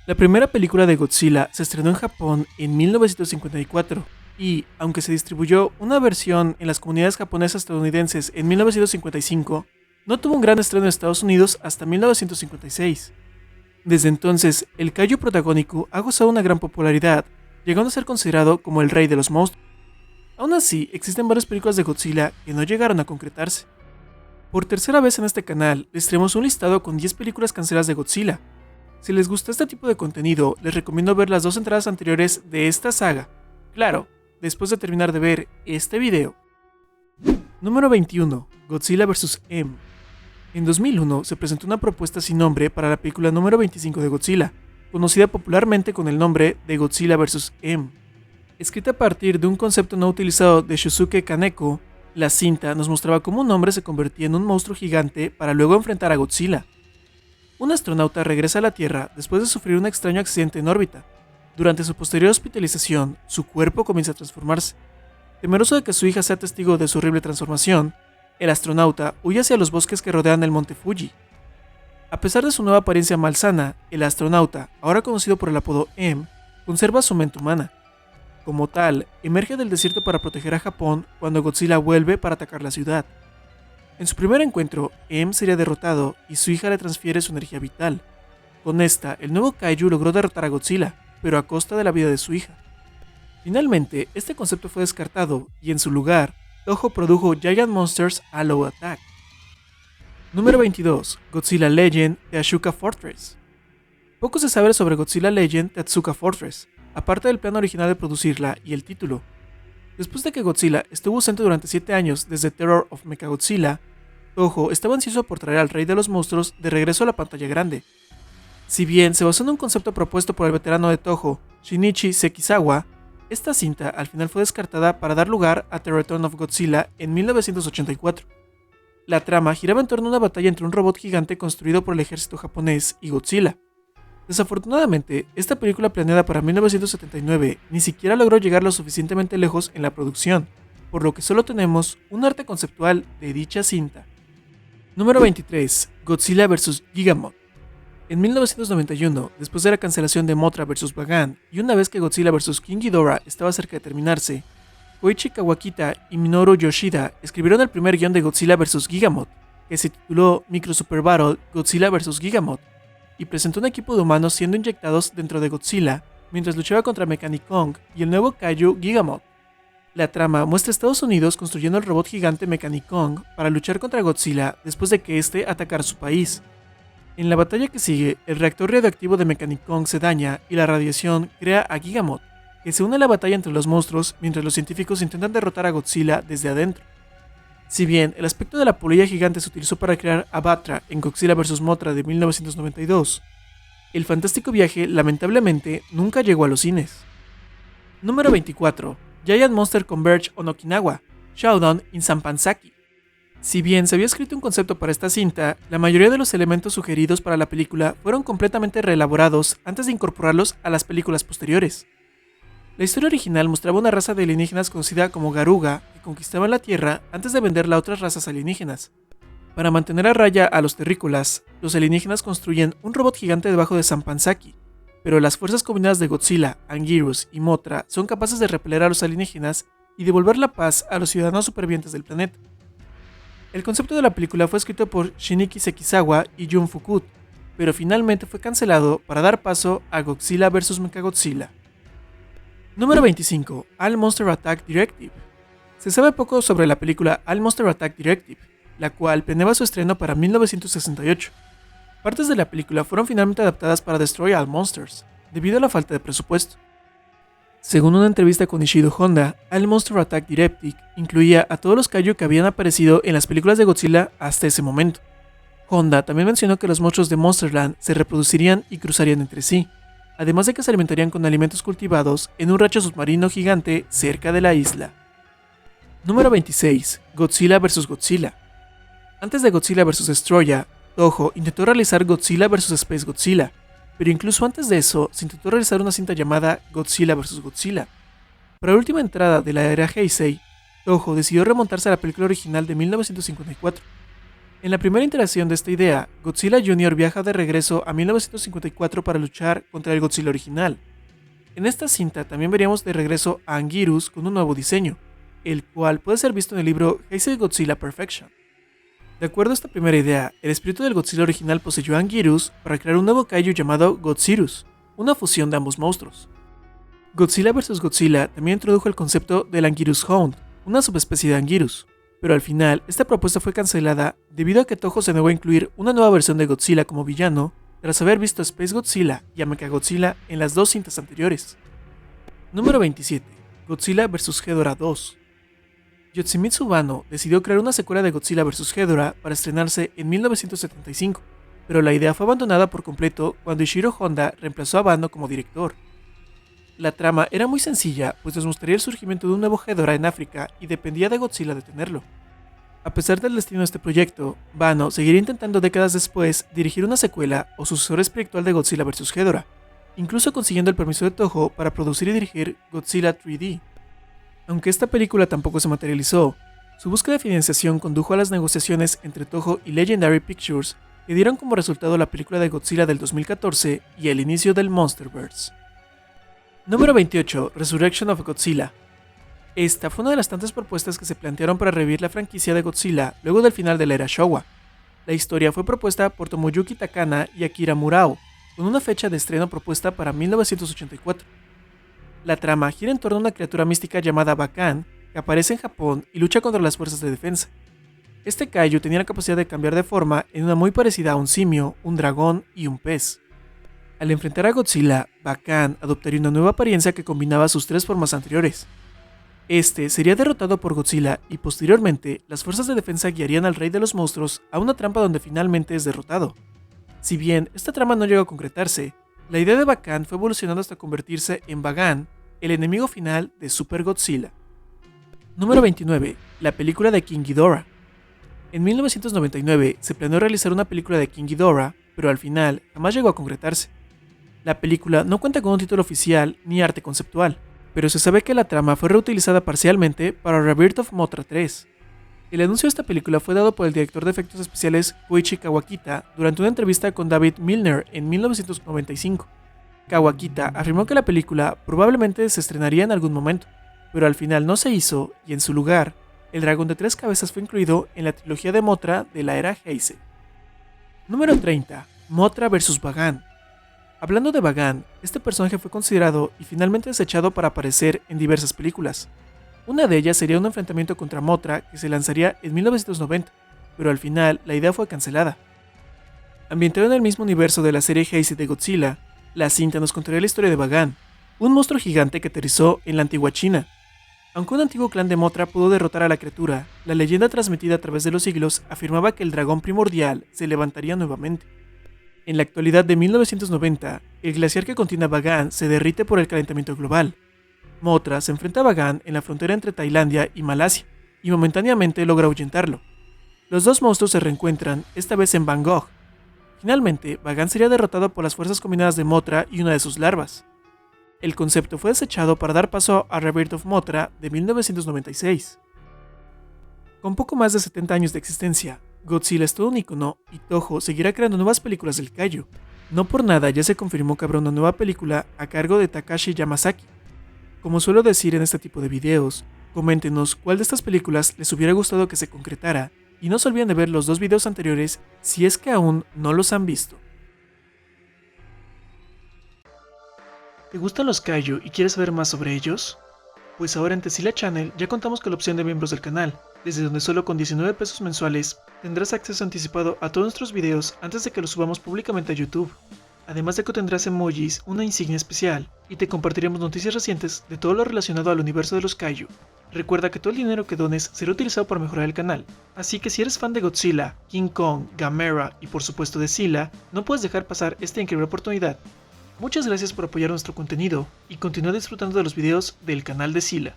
La primera película de Godzilla se estrenó en Japón en 1954 y, aunque se distribuyó una versión en las comunidades japonesas estadounidenses en 1955, no tuvo un gran estreno en Estados Unidos hasta 1956. Desde entonces, el kaiju protagónico ha gozado una gran popularidad, llegando a ser considerado como el rey de los monstruos. Aún así, existen varias películas de Godzilla que no llegaron a concretarse. Por tercera vez en este canal, les traemos un listado con 10 películas canceladas de Godzilla. Si les gusta este tipo de contenido, les recomiendo ver las dos entradas anteriores de esta saga. Claro, después de terminar de ver este video. Número 21. Godzilla vs. M. En 2001 se presentó una propuesta sin nombre para la película número 25 de Godzilla, conocida popularmente con el nombre de Godzilla vs. M. Escrita a partir de un concepto no utilizado de Shusuke Kaneko, la cinta nos mostraba cómo un hombre se convertía en un monstruo gigante para luego enfrentar a Godzilla. Un astronauta regresa a la Tierra después de sufrir un extraño accidente en órbita. Durante su posterior hospitalización, su cuerpo comienza a transformarse. Temeroso de que su hija sea testigo de su horrible transformación, el astronauta huye hacia los bosques que rodean el monte Fuji. A pesar de su nueva apariencia malsana, el astronauta, ahora conocido por el apodo M, conserva su mente humana. Como tal, emerge del desierto para proteger a Japón cuando Godzilla vuelve para atacar la ciudad. En su primer encuentro, M sería derrotado y su hija le transfiere su energía vital. Con esta, el nuevo kaiju logró derrotar a Godzilla, pero a costa de la vida de su hija. Finalmente, este concepto fue descartado y en su lugar, Toho produjo Giant Monsters Allo Attack. Número 22. Godzilla Legend de Ashuka Fortress. Poco se sabe sobre Godzilla Legend de Atsuka Fortress, aparte del plan original de producirla y el título. Después de que Godzilla estuvo ausente durante 7 años desde Terror of Mechagodzilla, Toho estaba ansioso por traer al rey de los monstruos de regreso a la pantalla grande. Si bien se basó en un concepto propuesto por el veterano de Toho, Shinichi Sekizawa, esta cinta al final fue descartada para dar lugar a The Return of Godzilla en 1984. La trama giraba en torno a una batalla entre un robot gigante construido por el ejército japonés y Godzilla. Desafortunadamente, esta película planeada para 1979 ni siquiera logró llegar lo suficientemente lejos en la producción, por lo que solo tenemos un arte conceptual de dicha cinta. Número 23. Godzilla vs. Gigamoth. En 1991, después de la cancelación de Mothra vs. Bagan y una vez que Godzilla vs. King Ghidorah estaba cerca de terminarse, Koichi Kawakita y Minoru Yoshida escribieron el primer guión de Godzilla vs. Gigamoth, que se tituló Micro Super Battle Godzilla vs. Gigamoth, y presentó un equipo de humanos siendo inyectados dentro de Godzilla mientras luchaba contra Mechanicong y el nuevo kaiju Gigamoth. La trama muestra a Estados Unidos construyendo el robot gigante Mechanicong para luchar contra Godzilla después de que este atacara su país. En la batalla que sigue, el reactor radioactivo de Mechanicong se daña y la radiación crea a Gigamoth, que se une a la batalla entre los monstruos mientras los científicos intentan derrotar a Godzilla desde adentro. Si bien el aspecto de la polilla gigante se utilizó para crear a Batra en Godzilla vs. Mothra de 1992, el fantástico viaje lamentablemente nunca llegó a los cines. Número 24. Giant Monster Converge on Okinawa, Showdown in Sanpansaki. Si bien se había escrito un concepto para esta cinta, la mayoría de los elementos sugeridos para la película fueron completamente reelaborados antes de incorporarlos a las películas posteriores. La historia original mostraba una raza de alienígenas conocida como Garuga que conquistaban la Tierra antes de venderla a otras razas alienígenas. Para mantener a raya a los terrícolas, los alienígenas construyen un robot gigante debajo de Sanpansaki, pero las fuerzas combinadas de Godzilla, Anguirus y Mothra son capaces de repeler a los alienígenas y devolver la paz a los ciudadanos supervivientes del planeta. El concepto de la película fue escrito por Shinichi Sekizawa y Jun Fukut, pero finalmente fue cancelado para dar paso a Godzilla vs. Mechagodzilla. Número 25. All Monster Attack Directive. Se sabe poco sobre la película All Monster Attack Directive, la cual planeaba su estreno para 1968. Partes de la película fueron finalmente adaptadas para Destroy All Monsters, debido a la falta de presupuesto. Según una entrevista con Ishido Honda, All Monster Attack Directive incluía a todos los kaiju que habían aparecido en las películas de Godzilla hasta ese momento. Honda también mencionó que los monstruos de Monsterland se reproducirían y cruzarían entre sí, además de que se alimentarían con alimentos cultivados en un rancho submarino gigante cerca de la isla. Número 26. Godzilla vs. Godzilla. Antes de Godzilla vs. Destroya, Toho intentó realizar Godzilla vs. Space Godzilla, pero incluso antes de eso se intentó realizar una cinta llamada Godzilla vs. Godzilla. Para la última entrada de la era Heisei, Toho decidió remontarse a la película original de 1954. En la primera iteración de esta idea, Godzilla Jr. viaja de regreso a 1954 para luchar contra el Godzilla original. En esta cinta también veríamos de regreso a Anguirus con un nuevo diseño, el cual puede ser visto en el libro Heisei Godzilla Perfection. De acuerdo a esta primera idea, el espíritu del Godzilla original poseyó a Anguirus para crear un nuevo kaiju llamado Godzirus, una fusión de ambos monstruos. Godzilla vs. Godzilla también introdujo el concepto del Anguirus Hound, una subespecie de Anguirus, pero al final esta propuesta fue cancelada debido a que Toho se negó a incluir una nueva versión de Godzilla como villano tras haber visto a Space Godzilla y a Mechagodzilla en las dos cintas anteriores. Número 27. Godzilla vs. Ghidorah 2. Yoshimitsu Banno decidió crear una secuela de Godzilla vs. Ghidorah para estrenarse en 1975, pero la idea fue abandonada por completo cuando Ishiro Honda reemplazó a Banno como director. La trama era muy sencilla, pues nos mostraría el surgimiento de un nuevo Ghidorah en África y dependía de Godzilla detenerlo. A pesar del destino de este proyecto, Banno seguiría intentando décadas después dirigir una secuela o sucesor espiritual de Godzilla vs. Ghidorah, incluso consiguiendo el permiso de Toho para producir y dirigir Godzilla 3D. Aunque esta película tampoco se materializó, su búsqueda de financiación condujo a las negociaciones entre Toho y Legendary Pictures, que dieron como resultado la película de Godzilla del 2014 y el inicio del Monsterverse. Número 28. Resurrection of Godzilla. Esta fue una de las tantas propuestas que se plantearon para revivir la franquicia de Godzilla luego del final de la era Showa. La historia fue propuesta por Tomoyuki Takana y Akira Murao, con una fecha de estreno propuesta para 1984. La trama gira en torno a una criatura mística llamada Bakan, que aparece en Japón y lucha contra las fuerzas de defensa. Este kaiju tenía la capacidad de cambiar de forma en una muy parecida a un simio, un dragón y un pez. Al enfrentar a Godzilla, Bakan adoptaría una nueva apariencia que combinaba sus tres formas anteriores. Este sería derrotado por Godzilla y posteriormente las fuerzas de defensa guiarían al rey de los monstruos a una trampa donde finalmente es derrotado. Si bien esta trama no llegó a concretarse, la idea de Bakan fue evolucionando hasta convertirse en Bagan, el enemigo final de Super Godzilla. Número 29. La película de King Ghidorah. En 1999 se planeó realizar una película de King Ghidorah, pero al final jamás llegó a concretarse. La película no cuenta con un título oficial ni arte conceptual, pero se sabe que la trama fue reutilizada parcialmente para Rebirth of Mothra 3. El anuncio de esta película fue dado por el director de efectos especiales Koichi Kawakita durante una entrevista con David Milner en 1995. Kawakita afirmó que la película probablemente se estrenaría en algún momento, pero al final no se hizo y en su lugar, el dragón de tres cabezas fue incluido en la trilogía de Mothra de la era Heisei. Número 30. Mothra vs. Bagan. Hablando de Bagan, este personaje fue considerado y finalmente desechado para aparecer en diversas películas. Una de ellas sería un enfrentamiento contra Mothra que se lanzaría en 1990, pero al final la idea fue cancelada. Ambientado en el mismo universo de la serie Heisei de Godzilla, la cinta nos contaría la historia de Bagan, un monstruo gigante que aterrizó en la antigua China. Aunque un antiguo clan de Mothra pudo derrotar a la criatura, la leyenda transmitida a través de los siglos afirmaba que el dragón primordial se levantaría nuevamente. En la actualidad de 1990, el glaciar que contiene a Bagan se derrite por el calentamiento global. Mothra se enfrenta a Bagan en la frontera entre Tailandia y Malasia, y momentáneamente logra ahuyentarlo. Los dos monstruos se reencuentran, esta vez en Bangkok. Finalmente, Bagan sería derrotado por las fuerzas combinadas de Mothra y una de sus larvas. El concepto fue desechado para dar paso a Rebirth of Mothra de 1996. Con poco más de 70 años de existencia, Godzilla es todo un icono y Toho seguirá creando nuevas películas del kaiju. No por nada ya se confirmó que habrá una nueva película a cargo de Takashi Yamazaki. Como suelo decir en este tipo de videos, coméntenos cuál de estas películas les hubiera gustado que se concretara y no se olviden de ver los dos videos anteriores si es que aún no los han visto. ¿Te gustan los kaiju y quieres saber más sobre ellos? Pues ahora en Tezila Channel ya contamos con la opción de miembros del canal, desde donde solo con 19 pesos mensuales tendrás acceso anticipado a todos nuestros videos antes de que los subamos públicamente a YouTube. Además de que tendrás emojis, una insignia especial, y te compartiremos noticias recientes de todo lo relacionado al universo de los kaiju. Recuerda que todo el dinero que dones será utilizado para mejorar el canal, así que si eres fan de Godzilla, King Kong, Gamera y por supuesto de Zilla, no puedes dejar pasar esta increíble oportunidad. Muchas gracias por apoyar nuestro contenido y continúa disfrutando de los videos del canal de Zilla.